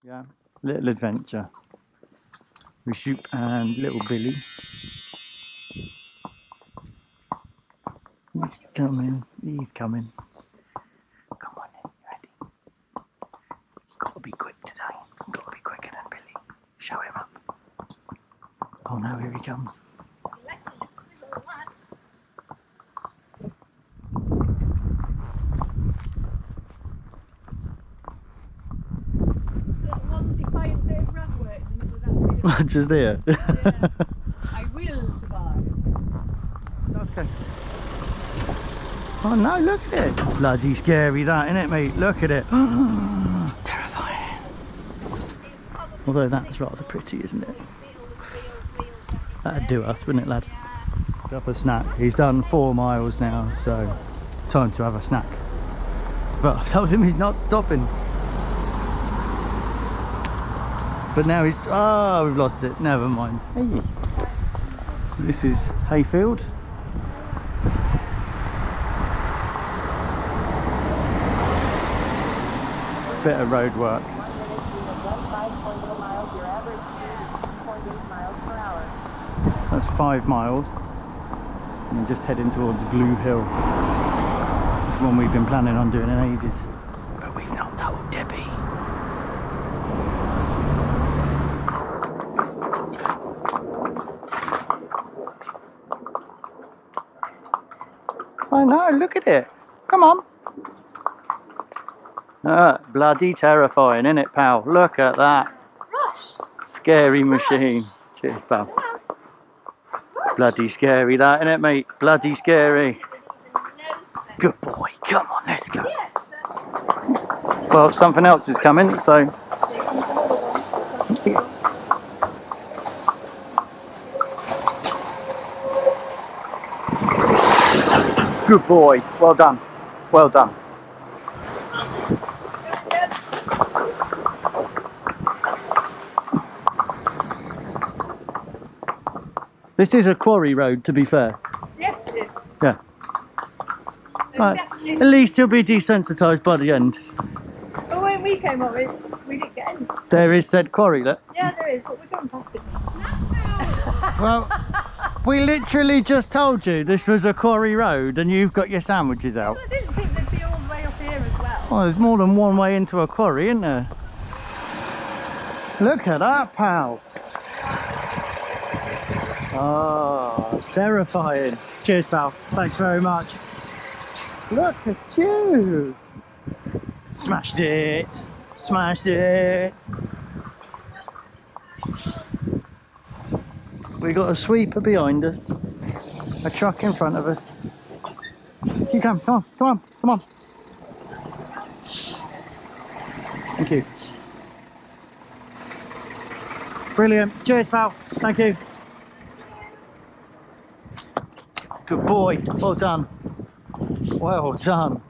Yeah, little adventure. We shoot and little Billy. He's coming, he's coming. Come on in, you ready? You've got to be quick today. You've got to be quicker than Billy. Show him up. Oh no, here he comes. Just there. Yeah, I will survive. Okay. Oh no, look at it. Bloody scary that, isn't it, mate? Look at it. Terrifying. Although that's rather pretty, isn't it? That'd do us, wouldn't it, lad? Have a snack. He's done 4 miles now, so time to have a snack. But I told him he's not stopping. But now he's... Oh, we've lost it. Never mind. Hey. This is hayfield. Bit of road work. That's 5 miles. And we're just heading towards Glue Hill. It's one we've been planning on doing in ages. But we've not told Debbie. I know, look at it. Come on. Bloody terrifying, isn't it, pal? Look at that. Rush. Scary machine. Cheers, pal. Bloody scary that, isn't it, mate? Bloody scary. Good boy. Come on, let's go. Well, something else is coming, so... Good boy. Well done. Well done. This is a quarry road, to be fair. Yes, it is. Yeah. Right. At least he'll be desensitised by the end. But when we came up, we didn't get any. There is said quarry, look. Yeah, there is, but we're going past it. Well, we literally just told you this was a quarry road and you've got your sandwiches out. I didn't think they'd be all the way up here as well. Oh, there's more than one way into a quarry, isn't there? Look at that, pal. Oh, terrifying. Cheers, pal. Thanks very much. Look at you. Smashed it. Smashed it. We got a sweeper behind us. A truck in front of us. You come on, come on, come on. Thank you. Brilliant. Cheers, pal. Thank you. Good boy. Well done. Well done.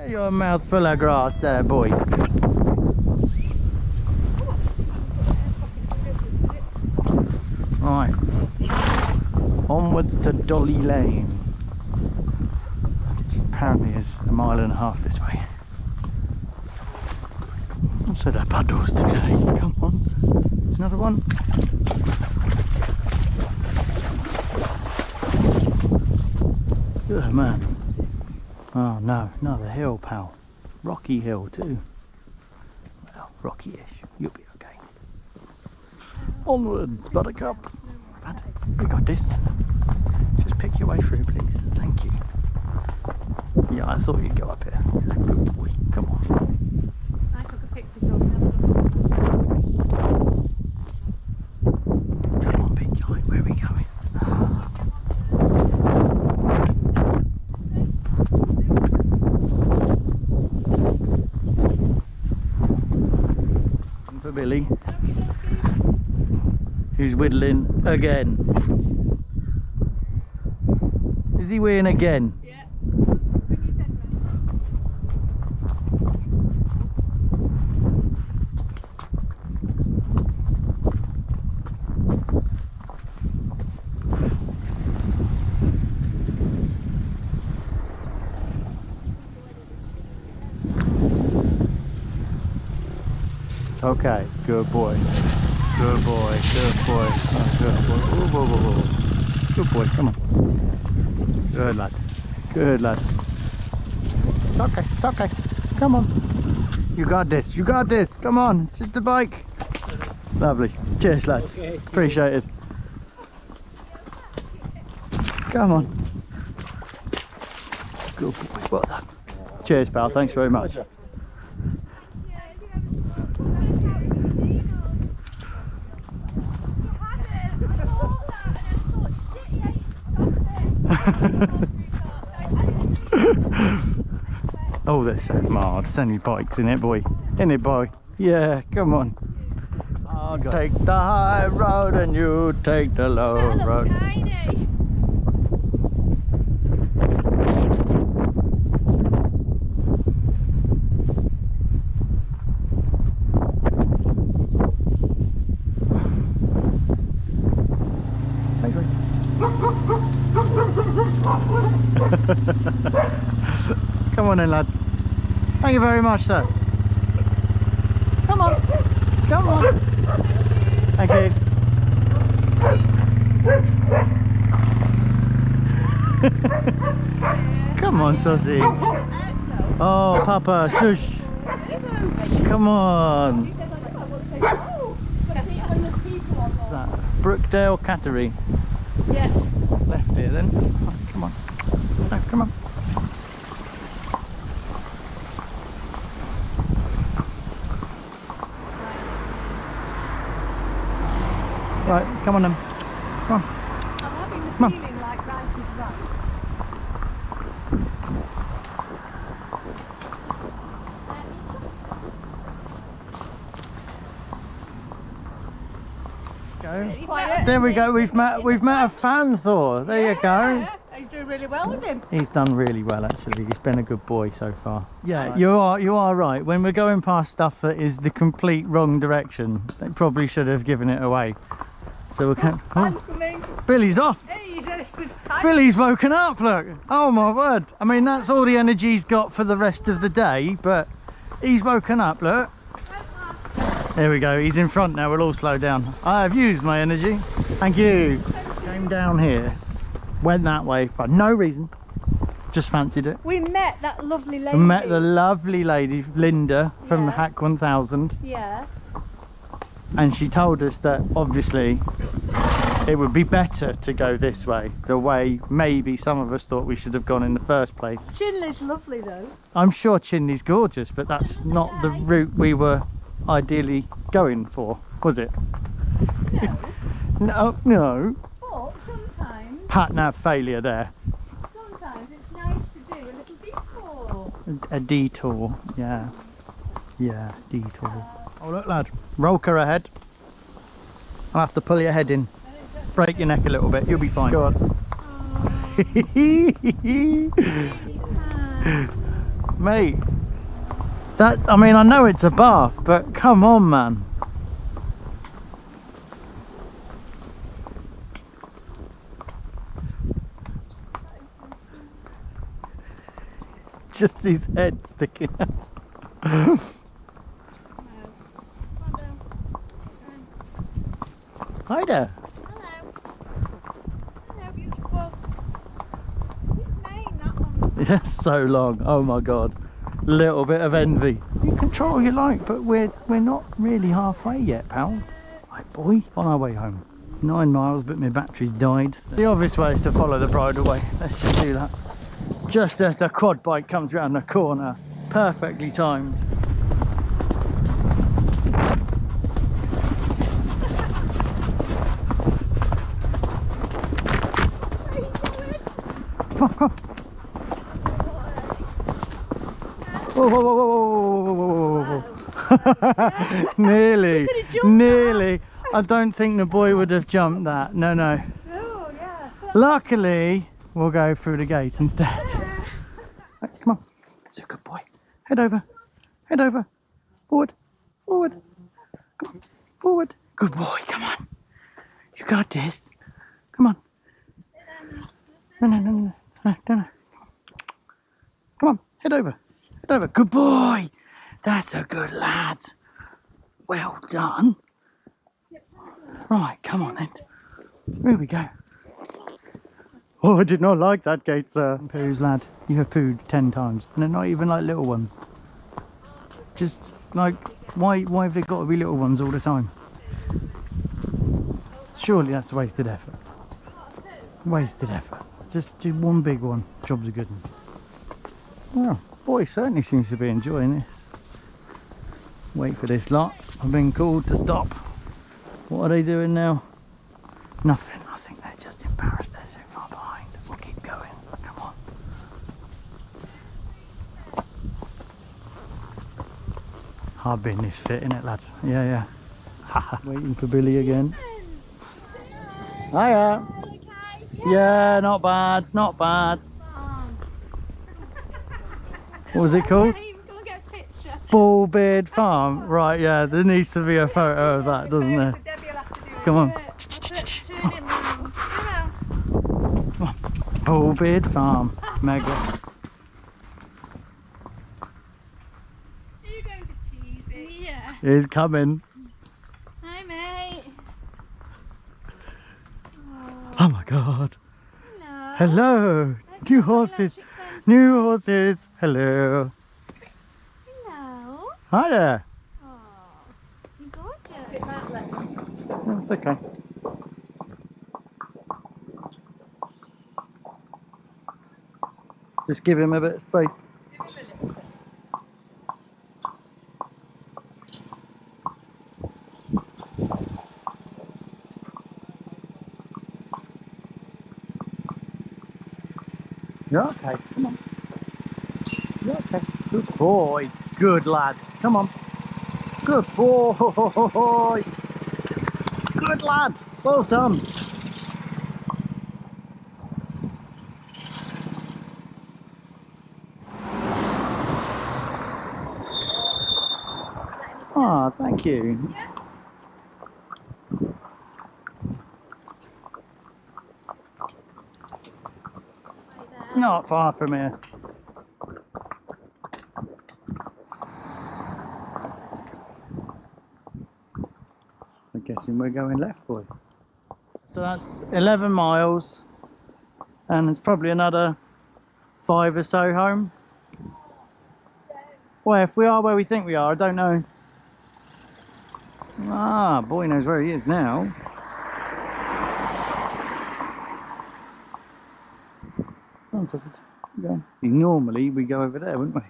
You're a mouthful of grass there, boy. Right. Onwards to Dolly Lane. Which apparently is 1.5 miles this way. So there are puddles today. Come on. Another one. Oh man. Oh no, another hill, pal. Rocky hill too. Well, rocky-ish. You'll be okay. Onwards, buttercup. But we got this. Just pick your way through, please. Thank you. Yeah, I thought you'd go up here. Good boy. Come on. I took a picture so we Come on, big guy. Where are we going? For Billy, who's whittling again. Is he weighing again? Yeah. Okay, good boy. Good boy, good boy. Oh, good boy. Whoa, whoa, whoa, whoa. Good boy, come on. Good lad. Good lad. It's okay, it's okay. Come on. You got this, you got this. Come on, it's just a bike. Lovely. Cheers, lads. Okay. Appreciate it. Come on. Good boy. Well done. Cheers, pal. Thanks very much. Oh, they're so smart. It's only bikes, isn't it, boy? Isn't it, boy? Yeah, come on. I'll take the high road and you take the low road. Tiny. Come on then, lad. Thank you very much, sir. Come on. Come on. Thank you. Come on, sausage. Oh, Papa, shush. Come on. What's that? Brookdale Cattery. Yeah. Left here then. Oh, come on. No, come on. Right, come on then. Come on. I'm having the Come on. feeling like right is right. Go. Quiet. There we go. We've met a fan Thor. There you go. Yeah, he's doing really well with him. He's done really well actually. He's been a good boy so far. Yeah, you are right. When we're going past stuff that is the complete wrong direction, they probably should have given it away. So we can. I'm Oh, coming. Billy's off. Hey, he's tired. Billy's woken up. Look. Oh my word. I mean, that's all the energy he's got for the rest of the day. But he's woken up. Look. There we go. He's in front now. We'll all slow down. I have used my energy. Thank you. Came down here. Went that way for no reason. Just fancied it. We met that lovely lady. We met the lovely lady Linda from Yeah. Hack 1000, Yeah. and she told us that obviously it would be better to go this way, the way maybe some of us thought we should have gone in the first place. Chinley's lovely though. I'm sure Chinley's gorgeous, but that's not the route we were ideally going for, was it? No. No. But sometimes, Pat nav failure there. sometimes it's nice to do a little detour. A detour, yeah. Yeah, detour. Oh look lad, roller ahead. I'll have to pull your head in. Break your neck a little bit, you'll be fine. Go on. Mate, that, I mean, I know it's a bath, but come on man. Just his head sticking out. Hi there. Hello. Hello, beautiful. It's Maine, that one. That's so long. Oh my god. Little bit of envy. You control you like, but we're not really halfway yet, pal. Right, boy. On our way home. 9 miles, but my battery's died. The obvious way is to follow the bridle way. Let's just do that. Just as the quad bike comes round the corner. Perfectly timed. Come on, come on. Whoa, whoa, whoa, whoa, whoa, whoa, whoa, whoa. Nearly, nearly. I don't think the boy would have jumped that. No, no. Oh, yeah. Luckily, we'll go through the gate instead. Right, come on. That's a good boy. Head over. Head over. Forward. Forward. Come on. Forward. Good boy. Come on. You got this. Come on. No, no, no, no. No, no, no. Come on. Head over. Head over. Good boy. That's a good lad. Well done. Right, come on then. Here we go. Oh, I did not like that gate, sir. Poos, lad. You have pooed 10 times. And they're not even like little ones. Just like, why have they got to be little ones all the time? Surely that's wasted effort. Wasted effort. Just do one big one. Job's a good one. Well, boy certainly seems to be enjoying this. Wait for this lot. I've been called to stop. What are they doing now? Nothing. I think they're just embarrassed they're so far behind. We'll keep going. Come on. Hard being this fit, innit, lad? Yeah, yeah. Waiting for Billy again. Hiya. Yeah, not bad, not bad. What was it called? Bullbeard Farm. Right, yeah, there needs to be a photo of that, doesn't there? Come on. Come on. Bullbeard Farm. Mega. Are you going to tease it? Yeah. He's coming. Hi, mate. Oh my god. Hello. Hello. New horses. New horses. Hello. Hello. Hi there. Oh, you're gorgeous. That's okay. Just give him a bit of space. Give him a little bit. You're okay. Come on. You're okay. Good boy. Good lad. Come on. Good boy. Good lad. Well done. Ah, thank you. Not far from here. I'm guessing we're going left, boy. So that's 11 miles, and it's probably another 5 or so home. Well, if we are where we think we are, I don't know. Ah, boy knows where he is now. Come on, sausage. Go. Normally we go over there, wouldn't we?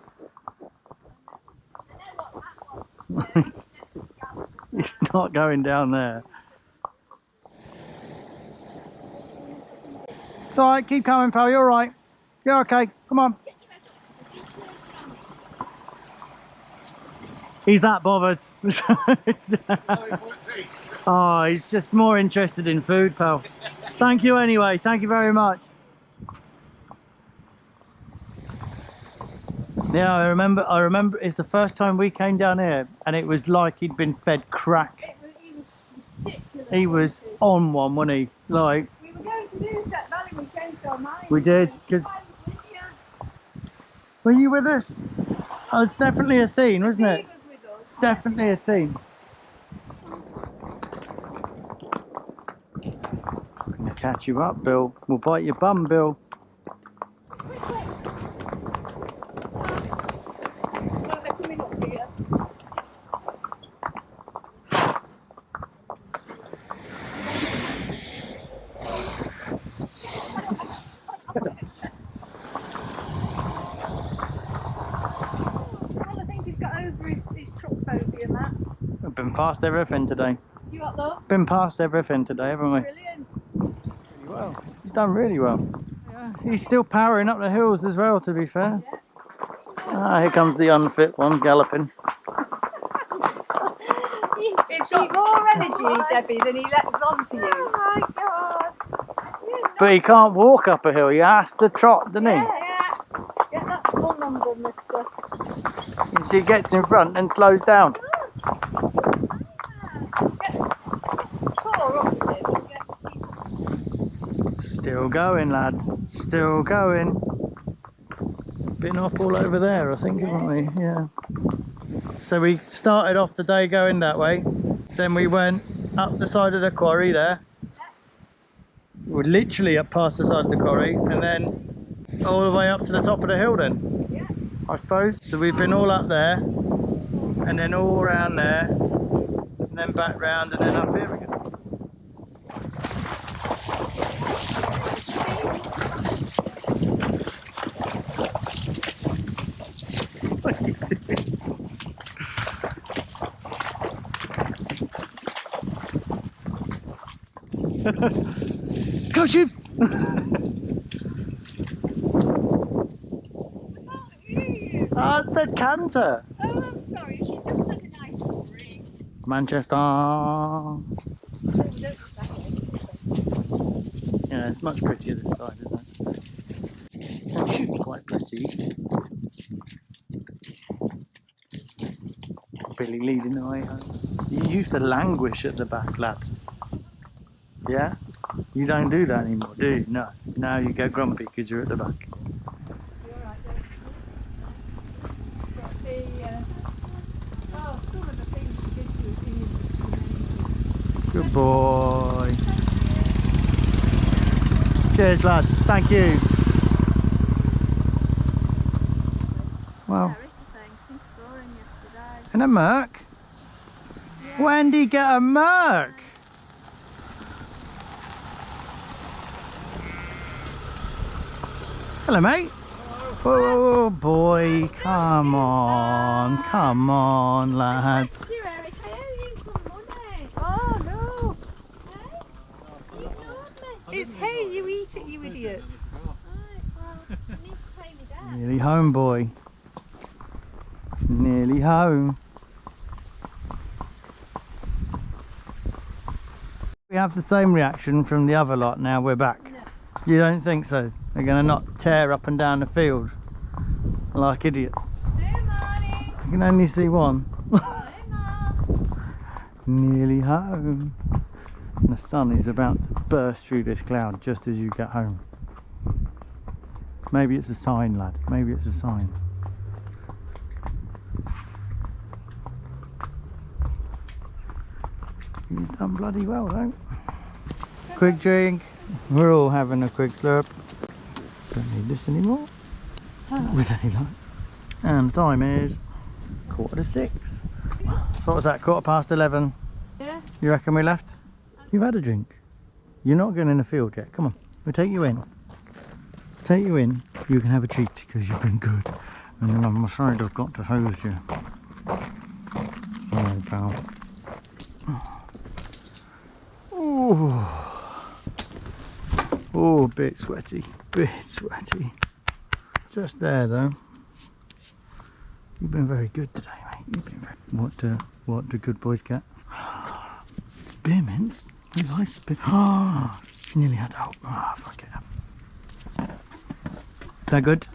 It's not going down there. It's alright, keep coming, pal. You're alright. You're okay. Come on. He's that bothered. Oh, he's just more interested in food, pal. Thank you anyway. Thank you very much. Yeah, I remember it's the first time we came down here and it was like he'd been fed crack. He was ridiculous. He was on one, wasn't he? Like, We were going to do that Valley, we changed our mind. we did, because... Were you with us? Oh, it's definitely a theme, wasn't it? He was with us. It's definitely a theme. I'm gonna catch you up, Bill. We'll bite your bum, Bill. Well, they're coming up here. Well, I think he's got over his truck phobia, Matt. We've been past everything today. You what though? Been past everything today, haven't we? Brilliant. Really well. He's done really well. Yeah, he's still powering up the hills as well, to be fair. Yeah. Ah, here comes the unfit one galloping. He's got more energy, Debbie, than he lets on to you. Oh my God. But he can't walk up a hill, he has to trot, doesn't he? Yeah. Get that full number, mister. You see, he gets in front and slows down. Still going, lad. Still going. Been up all over there, I think, haven't we? Yeah. So we started off the day going that way. Then we went up the side of the quarry there. We're literally up past the side of the quarry, and then all the way up to the top of the hill then. Yeah. I suppose. So we've been all up there, and then all around there, and then back round, and then up here again. What are you doing? Go Shoops! Oh, it said Canter. Oh, I'm sorry. She looks like a nice ring. Manchester. Yeah, it's much prettier this side, isn't it? And Shoot's quite pretty. Billy leading the way home. You used to languish at the back, lad. Yeah? You don't do that anymore, do you? No. Now you get grumpy because you're at the back. You're right, got the, oh, some of the things she did to you. Good boy. Cheers, lads. Thank you. Well, and a Merc? Yeah. When did he get a Merc? Hello, mate. Hello. Oh boy, come on, lad. Thank you, Eric. I owe you some money. Oh no. Hey? You ignored me. It's hay, you eat it, you idiot. Right, well, you need to pay me back. Nearly home, boy. Nearly home. We have the same reaction from the other lot now we're back. No. You don't think so? They're going to not tear up and down the field like idiots. Hey, Marty. You can only see one. Hey, Mom. Nearly home. And the sun is about to burst through this cloud just as you get home. Maybe it's a sign, lad. Maybe it's a sign. You've done bloody well, though. Quick drink. We're all having a quick slurp. Don't need this anymore. With any luck. And the time is 6:15. So what was that? 11:15? Yeah. You reckon we left? You've had a drink. You're not going in the field yet. Come on. We'll take you in. Take you in. You can have a treat because you've been good. And I'm afraid I've got to hose you. Sorry, pal. Oh, a bit sweaty, bit sweaty. Just there though. You've been very good today, mate. You've been very... What do good boys get? Spearmints? We like spear... Oh, nearly had hope. Oh, fuck it. Is that good?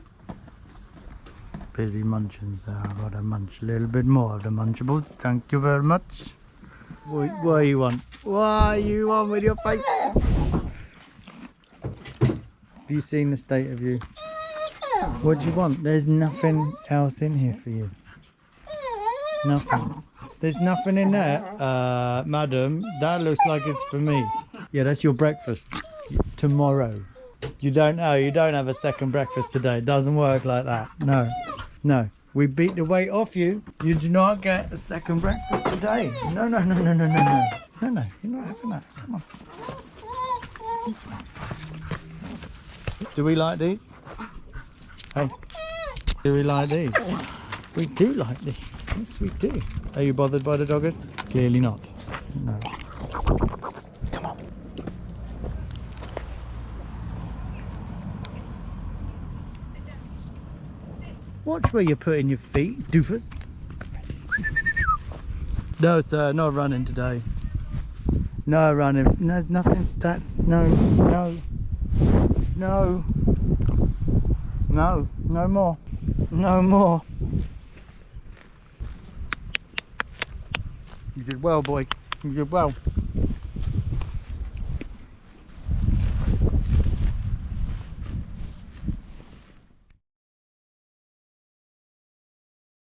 Busy munching, so I've got to munch a little bit more of the munchables. Thank you very much. What you want? What you want with your face? Have you seen the state of you? What do you want? There's nothing else in here for you. Nothing. There's nothing in there. Madam, that looks like it's for me. Yeah, that's your breakfast. Tomorrow. You don't have a second breakfast today. It doesn't work like that. No. No. We beat the weight off you. You do not get a second breakfast today. No. No, you're not having that. Come on. This one. Do we like these? Hey, do we like these? We do like these. Yes, we do. Are you bothered by the doggers? Clearly not. No. Come on. Watch where you're putting your feet, doofus. No, sir, no running today. No running. There's nothing. That's no more. No more. You did well, boy. You did well.